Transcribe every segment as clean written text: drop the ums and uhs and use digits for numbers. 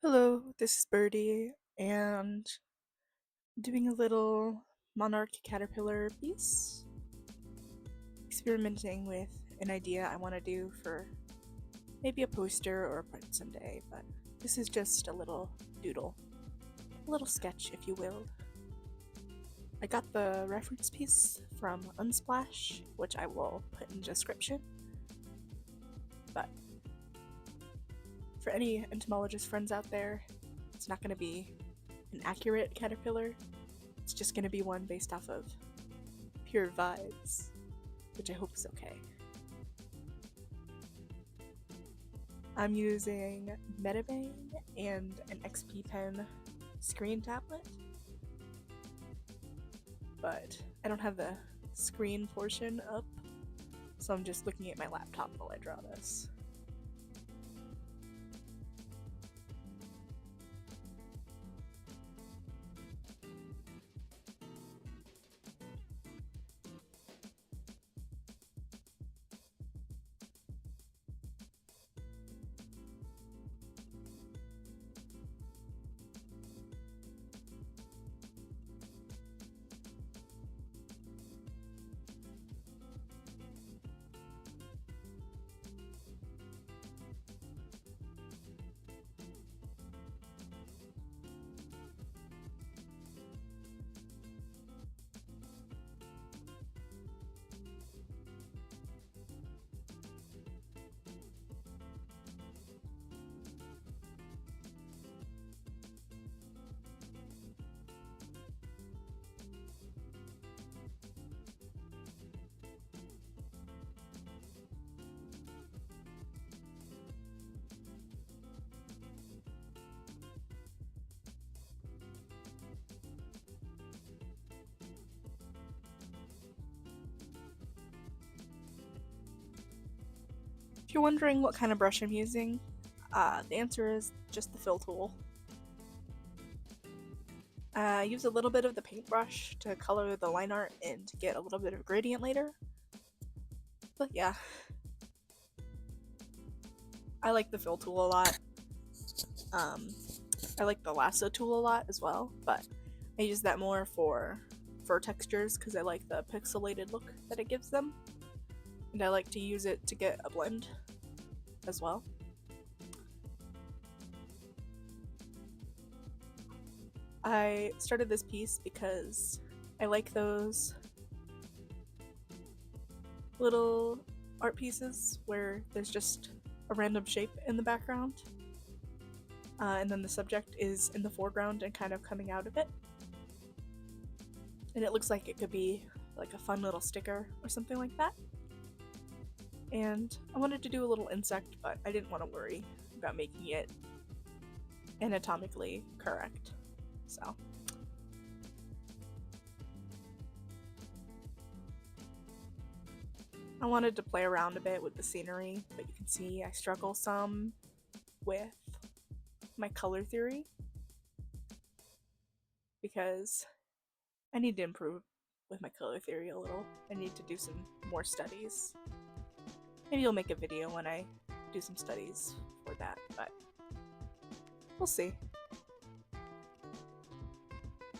Hello, this is Birdie, and doing a little Monarch caterpillar piece, experimenting with an idea I want to do for maybe a poster or a print someday, but this is just a little doodle, a little sketch, if you will. I got the reference piece from Unsplash, which I will put in the description, but for any entomologist friends out there, it's not going to be an accurate caterpillar. It's just going to be one based off of pure vibes, which I hope is okay. I'm using Metabang and an XP Pen screen tablet, but I don't have the screen portion up, so I'm just looking at my laptop while I draw this. If you're wondering what kind of brush I'm using, the answer is just the fill tool. I use a little bit of the paintbrush to color the line art and to get a little bit of gradient later. But yeah, I like the fill tool a lot. I like the lasso tool a lot as well, but I use that more for fur textures because I like the pixelated look that it gives them, and I like to use it to get a blend as well. I started this piece because I like those little art pieces where there's just a random shape in the background, and then the subject is in the foreground and kind of coming out of it. And it looks like it could be like a fun little sticker or something like that. And I wanted to do a little insect, but I didn't want to worry about making it anatomically correct. So I wanted to play around a bit with the scenery, but you can see I struggle some with my color theory because I need to improve with my color theory a little. I need to do some more studies. Maybe I'll make a video when I do some studies for that, but we'll see.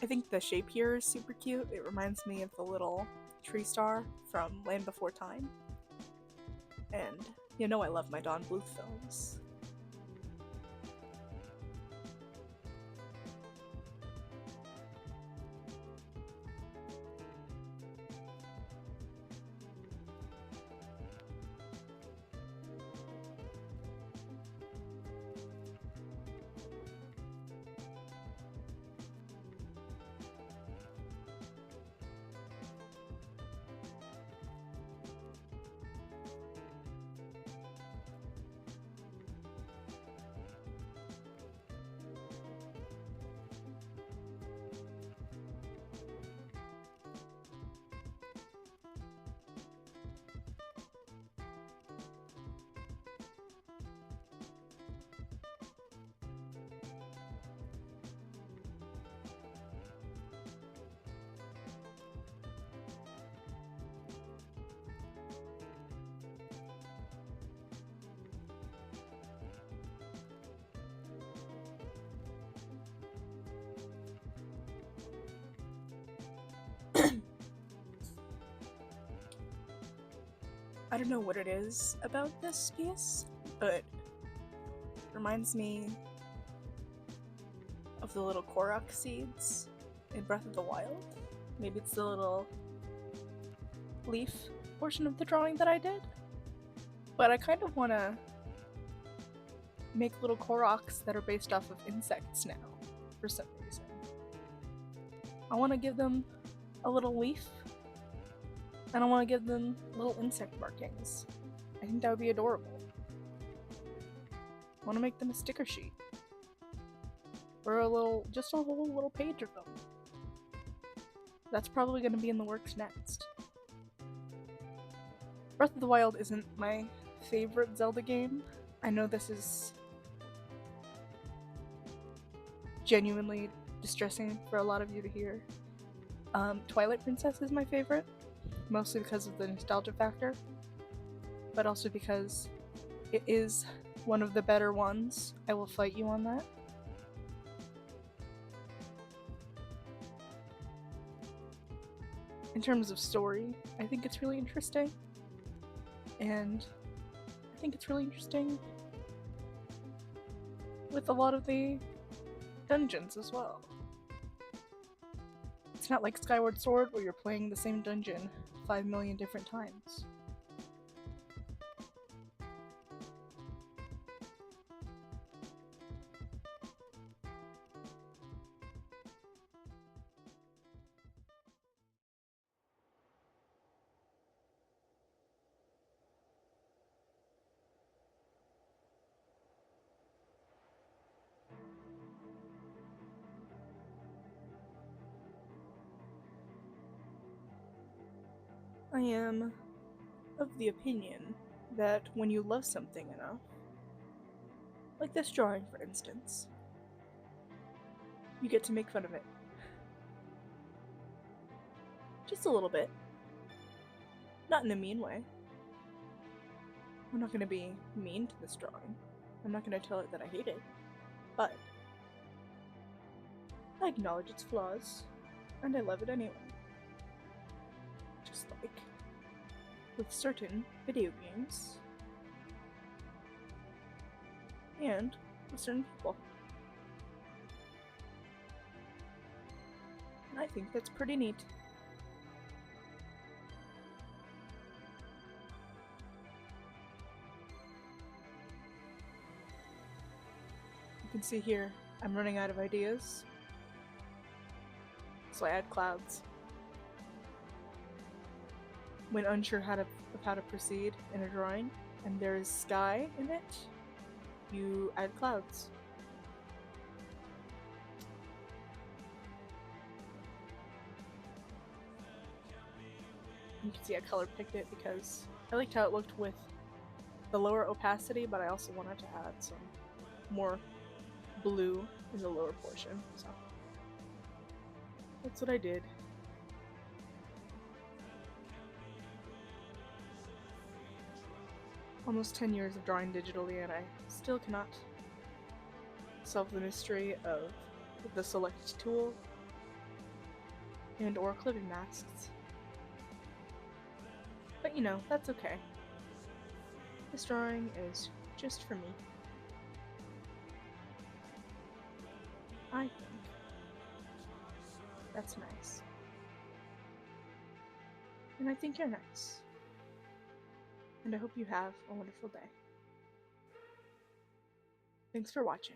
I think the shape here is super cute. It reminds me of the little tree star from Land Before Time. And you know I love my Don Bluth films. I don't know what it is about this piece, but it reminds me of the little Korok seeds in Breath of the Wild. Maybe it's the little leaf portion of the drawing that I did. But I kind of want to make little Koroks that are based off of insects now, for some reason. I want to give them a little leaf, and I want to give them little insect markings. I think that would be adorable. I want to make them a sticker sheet. Or just a whole little page of them. That's probably going to be in the works next. Breath of the Wild isn't my favorite Zelda game. I know this is genuinely distressing for a lot of you to hear. Twilight Princess is my favorite, mostly because of the nostalgia factor, but also because it is one of the better ones. I will fight you on that. In terms of story, I think it's really interesting, and I think it's really interesting with a lot of the dungeons as well. It's not like Skyward Sword where you're playing the same dungeon 5 million different times. I am of the opinion that when you love something enough, like this drawing for instance, you get to make fun of it. Just a little bit. Not in a mean way. I'm not going to be mean to this drawing. I'm not going to tell it that I hate it. But I acknowledge its flaws, and I love it anyway. Just like with certain video games, and with certain people. And I think that's pretty neat. You can see here, I'm running out of ideas, so I add clouds. When unsure of how to proceed in a drawing, and there is sky in it, you add clouds. You can see I color picked it because I liked how it looked with the lower opacity, but I also wanted to add some more blue in the lower portion, so that's what I did. Almost 10 years of drawing digitally, and I still cannot solve the mystery of the select tool and or clipping masks. But you know, that's okay. This drawing is just for me. I think that's nice. And I think you're nice. And I hope you have a wonderful day. Thanks for watching.